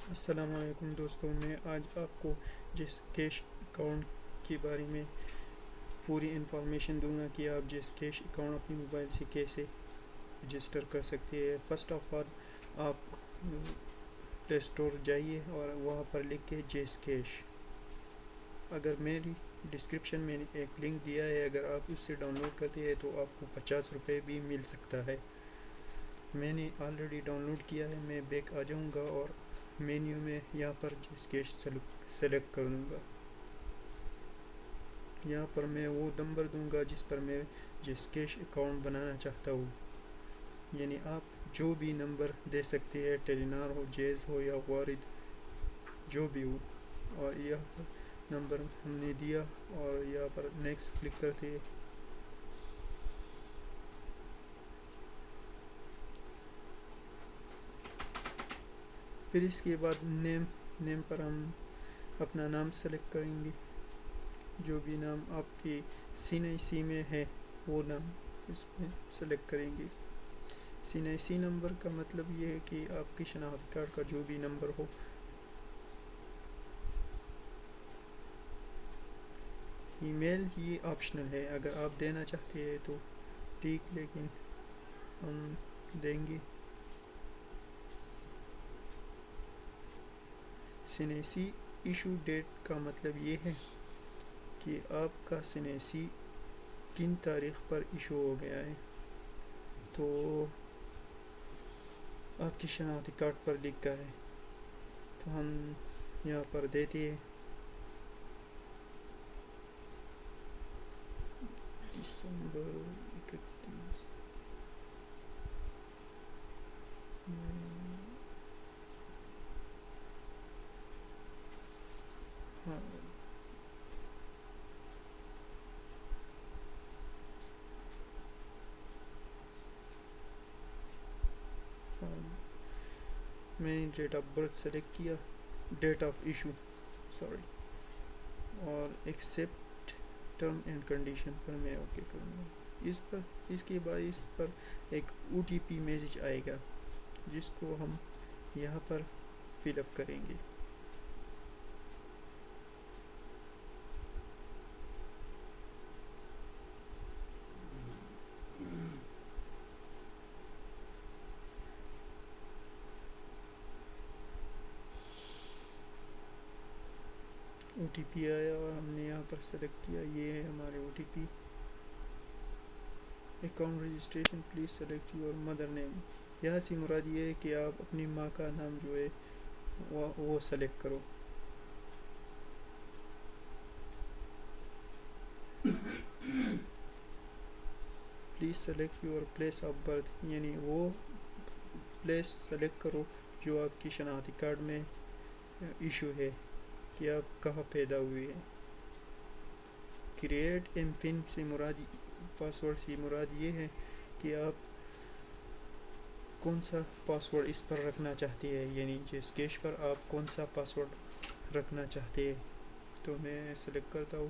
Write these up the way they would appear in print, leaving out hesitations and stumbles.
السلام علیکم دوستوں، میں آج آپ کو جیس کیش اکاؤنٹ کے بارے میں پوری انفارمیشن دوں گا کہ آپ جیس کیش اکاؤنٹ اپنی موبائل سے کیسے رجسٹر کر سکتے ہیں۔ فرسٹ آف آل آپ پلے اسٹور جائیے اور وہاں پر لکھ کے جیس کیش، اگر میری ڈسکرپشن میں ایک لنک دیا ہے، اگر آپ اس سے ڈاؤن لوڈ کرتے ہیں تو آپ کو 50 روپے بھی مل سکتا ہے۔ میں نے آلریڈی ڈاؤن لوڈ کیا ہے، میں بیک آ جاؤں گا اور مینیو میں یہاں پر جیس کیش سلیکٹ کر دوں گا۔ یہاں پر میں وہ نمبر دوں گا جس پر میں جیس کیش اکاؤنٹ بنانا چاہتا ہوں، یعنی آپ جو بھی نمبر دے سکتے ہیں، ٹیلی نار ہو، جیز ہو یا وارد، جو بھی ہو۔ اور یہاں پر نمبر ہم نے دیا اور یہاں پر نیکسٹ کلک کرتے ہیں۔ پھر اس کے بعد نیم پر ہم اپنا نام سلیکٹ کریں گے، جو بھی نام آپ کی سی میں ہے وہ نام اس میں سلیکٹ کریں گے۔ سی نمبر کا مطلب یہ ہے کہ آپ کی شناخت کارڈ کا جو بھی نمبر ہو۔ ای میل یہ آپشنل ہے، اگر آپ دینا چاہتے ہیں تو ٹھیک، لیکن ہم دیں گے۔ سینیسی ایشو ڈیٹ کا مطلب یہ ہے کہ آپ کا سینیسی کن تاریخ پر ایشو ہو گیا ہے، تو آپ کی شناختی کارڈ پر لکھا ہے، تو ہم یہاں پر دیتے ہیں دسمبر 31۔ ہاں، میں نے ڈیٹ آف برتھ سلیکٹ کیا، ڈیٹ آف ایشو اور ایکسیپٹ ٹرم اینڈ کنڈیشن پر میں اوکے کروں گا۔ اس کے بعد اس پر ایک OTP میسج آئے گا جس کو ہم یہاں پر فل اپ کریں گے۔ OTP آیا اور ہم نے یہاں پر سلیکٹ کیا، یہ ہے ہمارے OTP۔ Account registration, please select your mother name, یہاں سے مراد یہ ہے کہ آپ اپنی ماں کا نام جو ہے وہ سلیکٹ کرو۔ Please select your place of birth, یعنی وہ پلیس سلیکٹ کرو جو آپ کی شناختی کارڈ میں ایشو ہے کہ آپ کہاں پیدا ہوئے ہیں۔ کریٹ ایم پن سے مراد، پاسورڈ سے مراد یہ ہے کہ آپ کون سا پاسورڈ اس پر رکھنا چاہتے ہیں، یعنی جیس کیش پر آپ کون سا پاسورڈ رکھنا چاہتے ہیں۔ تو میں سلیکٹ کرتا ہوں۔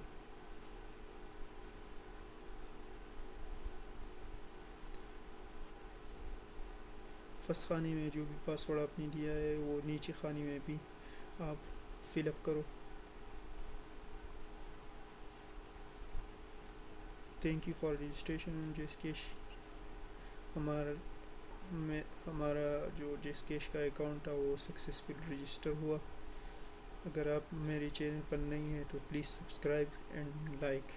فرسٹ خانے میں جو بھی پاسورڈ آپ نے دیا ہے وہ نیچے خانے میں بھی آپ فل اپ کرو۔ تھینک یو فار رجسٹریشن جیس کیش۔ ہمارا جو جیس کیش کا اکاؤنٹ تھا وہ سکسیسفل رجسٹر ہوا۔ اگر آپ میرے چینل پر نہیں ہیں تو پلیز سبسکرائب اینڈ لائک۔